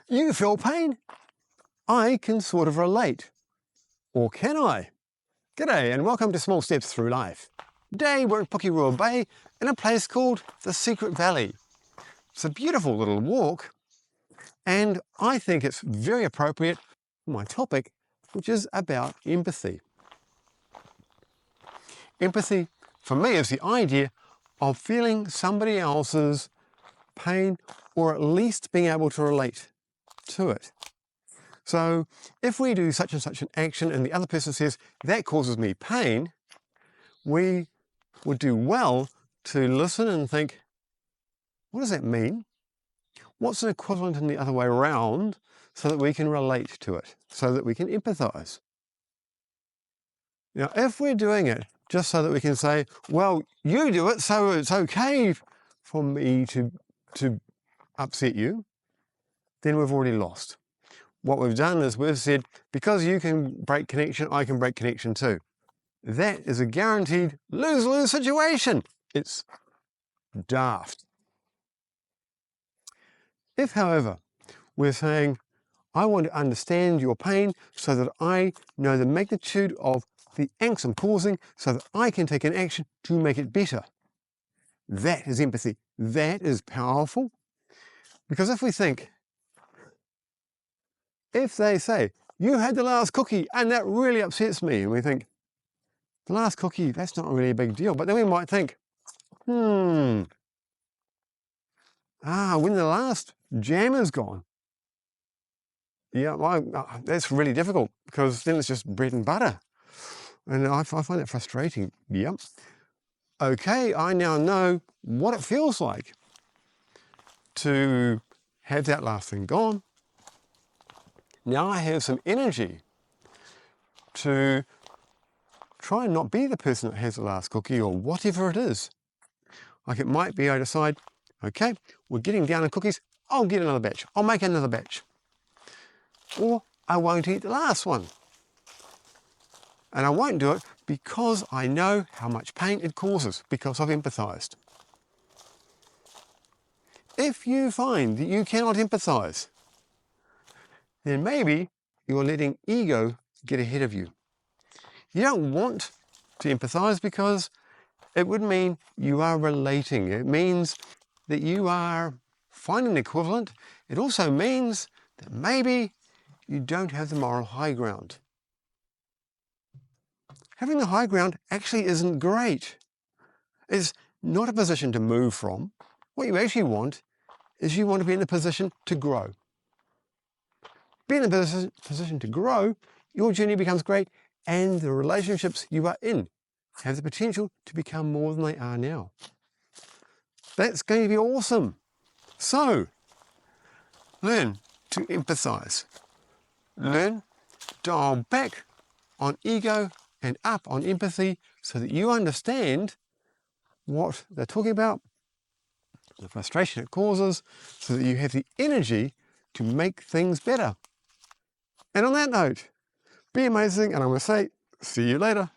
You feel pain? I can sort of relate. Or can I? G'day and welcome to Small Steps Through Life. Today we're in Pukeroa Bay in a place called the Secret Valley. It's a beautiful little walk and I think it's very appropriate for my topic, which is about empathy. Empathy for me is the idea of feeling somebody else's pain or at least being able to relate to it. So if we do such and such an action and the other person says, that causes me pain, we would do well to listen and think, what does that mean? What's an equivalent in the other way around so that we can relate to it, so that we can empathize? Now, if we're doing it just so that we can say, well, you do it, so it's okay for me to upset you, then we've already lost. What we've done is we've said, because you can break connection, I can break connection too. That is a guaranteed lose-lose situation. It's daft. If, however, we're saying, I want to understand your pain so that I know the magnitude of the angst I'm causing so that I can take an action to make it better. That is empathy. That is powerful. Because if we think, if they say, you had the last cookie and that really upsets me, and we think, the last cookie, that's not really a big deal. But then we might think, when the last jam is gone, yeah, that's really difficult because then it's just bread and butter. And I find it frustrating. Yep. Okay, I now know what it feels like to have that last thing gone. Now I have some energy to try and not be the person that has the last cookie or whatever it is. Like it might be I decide, okay, we're getting down on cookies, I'll get another batch, I'll make another batch. Or I won't eat the last one. And I won't do it because I know how much pain it causes, because I've empathized. If you find that you cannot empathize, then maybe you're letting ego get ahead of you. You don't want to empathize because it would mean you are relating. It means that you are finding an equivalent. It also means that maybe you don't have the moral high ground. Having the high ground actually isn't great. It's not a position to move from. What you actually want is you want to be in a position to grow. Being in a position to grow, your journey becomes great and the relationships you are in have the potential to become more than they are now. That's going to be awesome. So, learn to empathize. Learn to dial back on ego and up on empathy so that you understand what they're talking about, the frustration it causes, so that you have the energy to make things better. And on that note, be amazing, and I'm going to say, see you later.